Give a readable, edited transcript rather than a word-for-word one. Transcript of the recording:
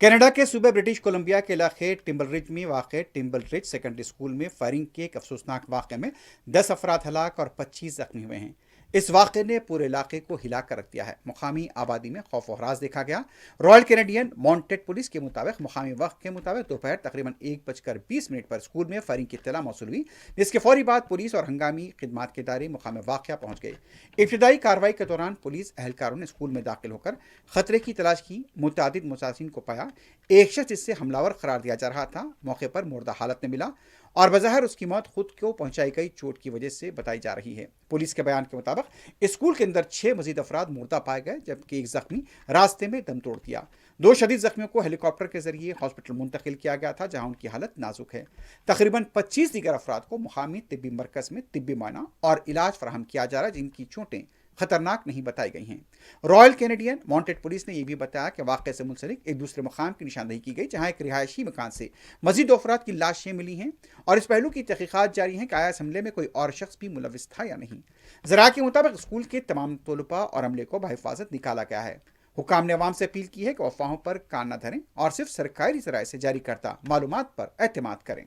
Canada کے صوبے British Columbia کے علاقے ٹمبل رج میں واقع ٹمبل رج سیکنڈری اسکول میں فائرنگ کے ایک افسوسناک واقعے میں 10 افراد ہلاک اور 25 زخمی ہوئے ہیں۔ اس واقعے نے پورے علاقے کو ہلا کر رکھ دیا ہے۔ مقامی آبادی میں خوف و ہراس دیکھا گیا۔ رائل کینیڈین ماؤنٹڈ پولیس کے مطابق مقامی وقت کے مطابق دوپہر تقریباً 1:20 پر اسکول میں فائرنگ کی اطلاع موصول ہوئی، جس کے فوری بعد پولیس اور ہنگامی خدمات کے ادارے مقام واقعہ پہنچ گئے۔ ابتدائی کارروائی کے دوران پولیس اہلکاروں نے اسکول میں داخل ہو کر خطرے کی تلاش کی، متعدد متاثرین کو پایا۔ ایک شخص جسے حملہ آور قرار دیا جا رہا تھا موقع پر مردہ حالت میں ملا اور بظاہر اس کی موت خود کو پہنچائی گئی چوٹ کی وجہ سے بتائی جا رہی ہے۔ پولیس کے بیان کے مطابق اسکول کے اندر 6 مزید افراد مردہ پائے گئے، جبکہ ایک زخمی راستے میں دم توڑ دیا۔ 2 شدید زخمیوں کو ہیلی کاپٹر کے ذریعے ہاسپٹل منتقل کیا گیا تھا، جہاں ان کی حالت نازک ہے۔ تقریباً 25 دیگر افراد کو مقامی طبی مرکز میں طبی معائنہ اور علاج فراہم کیا جا رہا ہے، جن کی چوٹیں خطرناک نہیں بتائی گئی ہیں۔ رائل کینیڈین ماؤنٹڈ پولیس نے یہ بھی بتایا کہ واقعے سے منسلک ایک دوسرے مقام کی نشاندہی کی گئی، جہاں ایک رہائشی مکان سے مزید 2 افراد کی لاشیں ملی ہیں اور اس پہلو کی تحقیقات جاری ہیں کہ آیا اس حملے میں کوئی اور شخص بھی ملوث تھا یا نہیں۔ ذرائع کے مطابق اسکول کے تمام طلباء اور عملے کو بحفاظت نکالا گیا ہے۔ حکام نے عوام سے اپیل کی ہے کہ افواہوں پر کان نہ دھریں اور صرف سرکاری ذرائع سے جاری کردہ معلومات پر اعتماد کریں۔